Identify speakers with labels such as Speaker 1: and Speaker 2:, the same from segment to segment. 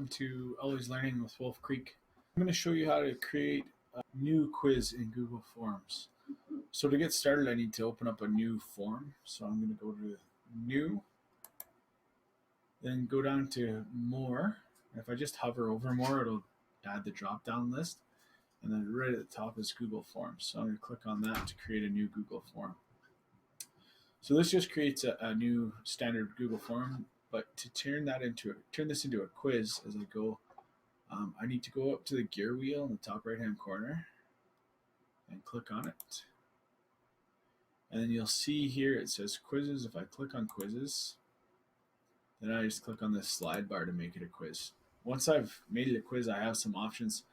Speaker 1: to Always Learning with Wolf Creek. I'm going to show you how to create a new quiz in Google Forms. So to get started, I need to open up a new form. So I'm going to go to New, then go down to More. If I just hover over More, it'll add the drop-down list. And then right at the top is Google Forms. So I'm going to click on that to create a new Google form. So this just creates a new standard Google form. But to turn this into a quiz as I go, I need to go up to the gear wheel in the top right-hand corner and click on it. And then you'll see here it says quizzes. If I click on quizzes, then I just click on this slide bar to make it a quiz. Once I've made it a quiz, I have some options.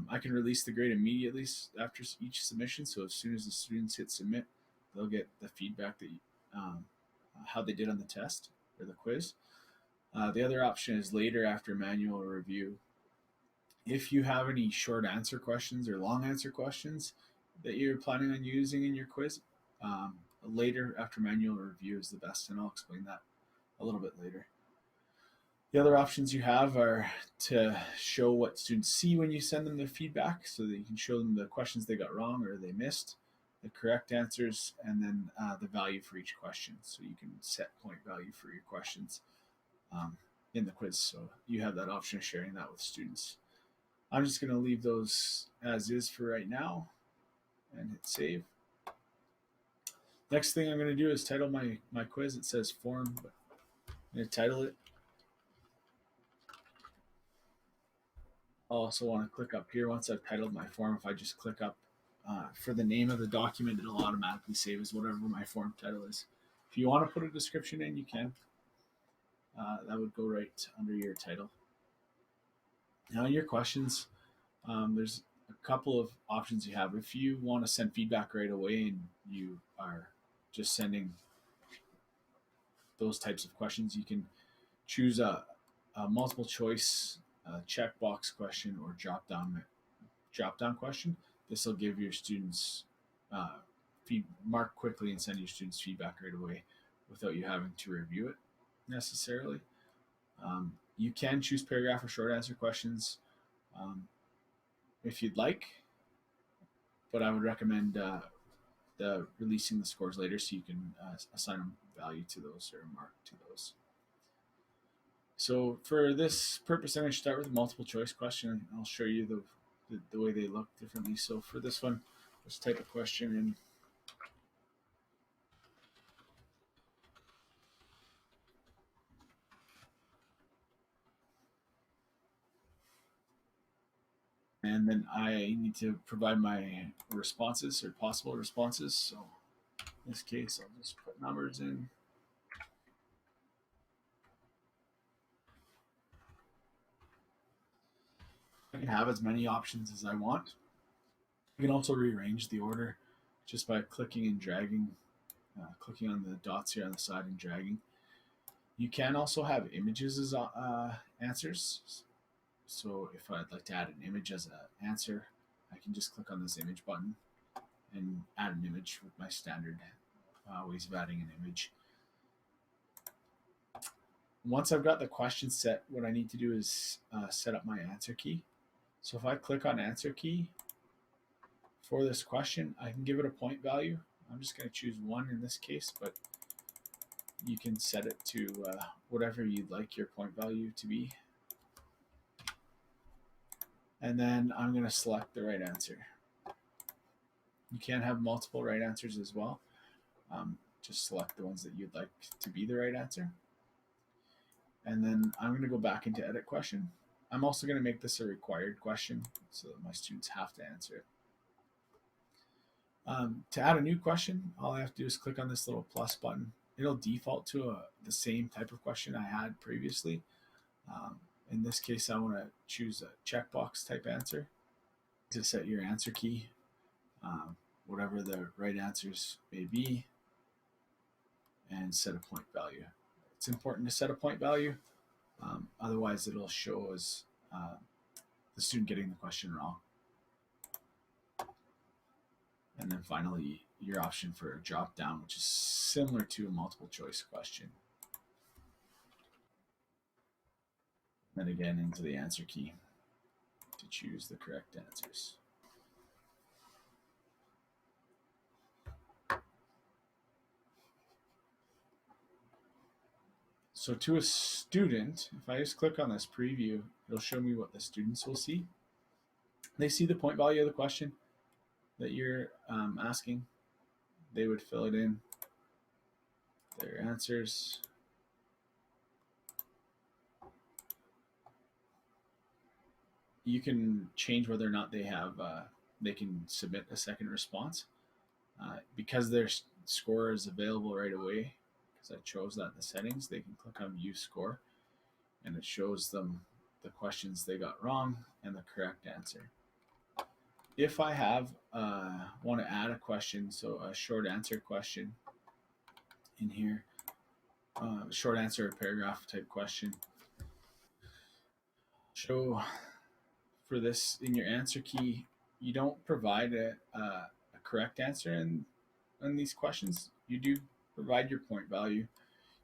Speaker 1: I can release the grade immediately after each submission. So as soon as the students hit submit, they'll get the feedback that how they did on the test or the quiz. The other option is later after manual review. If you have any short answer questions or long answer questions that you're planning on using in your quiz, later after manual review is the best, and I'll explain that a little bit later. The other options you have are to show what students see when you send them their feedback, so that you can show them the questions they got wrong or they missed, the correct answers, and then the value for each question. So you can set point value for your questions in the quiz. So you have that option of sharing that with students. I'm just going to leave those as is for right now and hit save. Next thing I'm going to do is title my quiz. It says form, but I'm going to title it. I also want to click up here once I've titled my form. If I just click up for the name of the document, it'll automatically save as whatever my form title is. If you want to put a description in, you can. That would go right under your title. Now, in your questions, there's a couple of options you have. If you want to send feedback right away and you are just sending those types of questions, you can choose a multiple choice checkbox question or drop down question. This will give your students mark quickly and send your students feedback right away without you having to review it necessarily. You can choose paragraph or short answer questions if you'd like, but I would recommend the releasing the scores later so you can assign them value to those or mark to those. So for this purpose, I'm going to start with a multiple choice question. I'll show you the way they look differently. So for this one, let's type a question in. And then I need to provide my responses or possible responses. So in this case, I'll just put numbers in. I can have as many options as I want. You can also rearrange the order just by clicking and dragging, clicking on the dots here on the side and dragging. You can also have images as answers. So if I'd like to add an image as an answer, I can just click on this image button and add an image with my standard ways of adding an image. Once I've got the question set, what I need to do is set up my answer key. So if I click on answer key for this question, I can give it a point value. I'm just going to choose 1 in this case, but you can set it to whatever you'd like your point value to be. And then I'm going to select the right answer. You can have multiple right answers as well. Just select the ones that you'd like to be the right answer. And then I'm going to go back into edit question. I'm also going to make this a required question so that my students have to answer it. To add a new question, all I have to do is click on this little plus button. It'll default to the same type of question I had previously. In this case, I want to choose a checkbox type answer to set your answer key, whatever the right answers may be, and set a point value. It's important to set a point value, otherwise it'll show as the student getting the question wrong. And then finally, your option for a drop down, which is similar to a multiple choice question. then again into the answer key to choose the correct answers. So to a student, if I just click on this preview, it'll show me what the students will see. They see the point value of the question that you're asking. They would fill it in, their answers. You can change whether or not they have, they can submit a second response. Because their score is available right away, because I chose that in the settings, they can click on view score and it shows them the questions they got wrong and the correct answer. If I have want to add a question, so a short answer question in here, short answer or paragraph type question, show for this in your answer key, you don't provide a correct answer in these questions. You do provide your point value.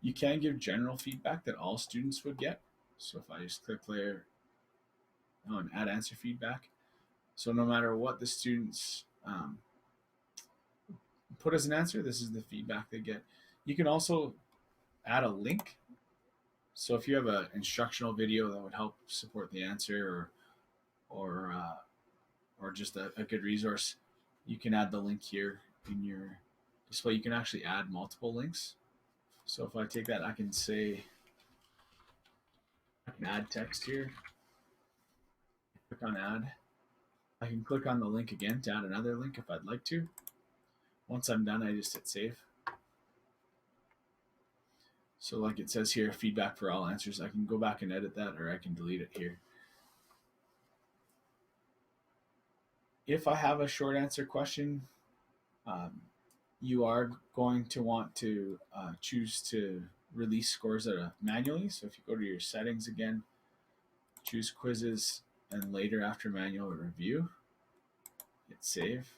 Speaker 1: You can give general feedback that all students would get. So if I just click there on add answer feedback, so no matter what the students put as an answer, this is the feedback they get. You can also add a link. So if you have an instructional video that would help support the answer, or just a good resource, you can add the link here in your display. You can actually add multiple links. So if I take that, I can say, I can add text here. Click on add. I can click on the link again to add another link if I'd like to. Once I'm done, I just hit save. So like it says here, feedback for all answers. I can go back and edit that, or I can delete it here. If I have a short answer question, you are going to want to choose to release scores manually. So if you go to your settings again, choose quizzes, and later after manual review, hit save.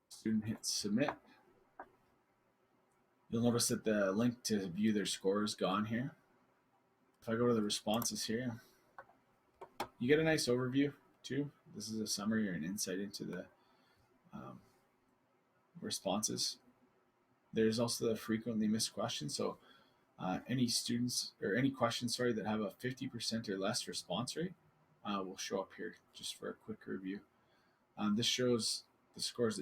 Speaker 1: Student hits submit. You'll notice that the link to view their score is gone here. If I go to the responses here, you get a nice overview too. This is a summary or an insight into the responses. There's also the frequently missed questions. So any students or any questions, that have a 50% or less response rate will show up here just for a quick review. This shows the scores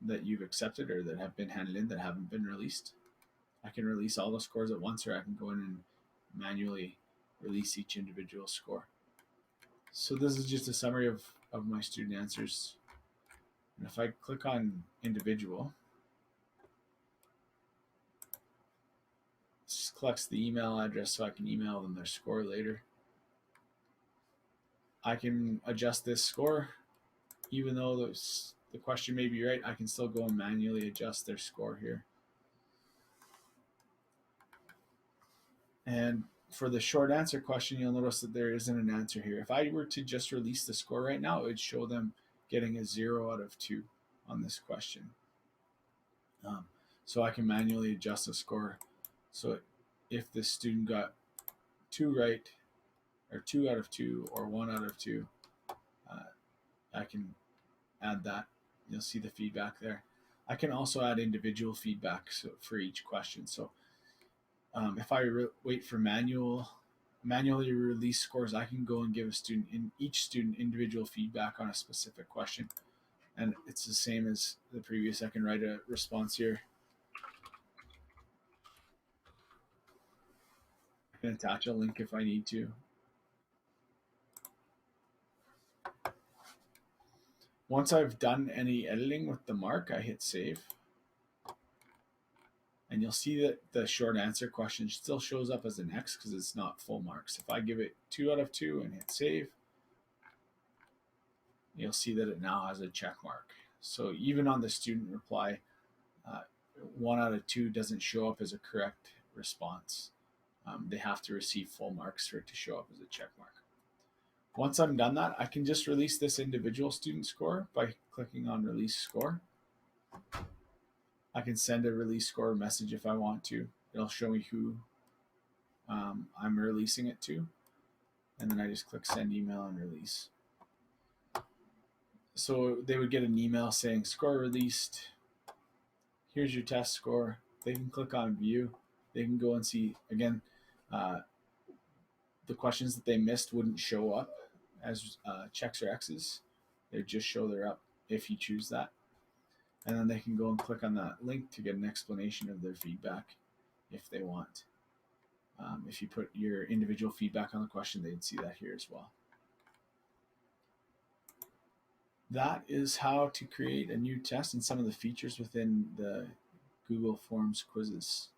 Speaker 1: that you've accepted or that have been handed in that haven't been released. I can release all the scores at once, or I can go in and manually release each individual score. So this is just a summary of my student answers. And if I click on individual, this collects the email address so I can email them their score later. I can adjust this score. Even though the question may be right, I can still go and manually adjust their score here. And for the short answer question, you'll notice that there isn't an answer here. If I were to just release the score right now, it would show them getting a 0 out of 2 on this question. So I can manually adjust the score. So if the student got 2 right, or 2 out of 2, or 1 out of 2, I can add that. You'll see the feedback there. I can also add individual feedback for each question. So if I wait for manually release scores, I can go and give each student individual feedback on a specific question. And it's the same as the previous. I can write a response here. I can attach a link if I need to. Once I've done any editing with the mark, I hit save. And you'll see that the short answer question still shows up as an X because it's not full marks. If I give it 2 out of 2 and hit save, you'll see that it now has a check mark. So even on the student reply, 1 out of 2 doesn't show up as a correct response. They have to receive full marks for it to show up as a check mark. Once I'm done that, I can just release this individual student score by clicking on release score. I can send a release score message if I want to. It'll show me who I'm releasing it to. And then I just click send email and release. So they would get an email saying score released. Here's your test score. They can click on view. They can go and see, again, the questions that they missed wouldn't show up as checks or X's. They just show they're up if you choose that. And then they can go and click on that link to get an explanation of their feedback if they want. If you put your individual feedback on the question, they'd see that here as well. That is how to create a new test and some of the features within the Google Forms quizzes.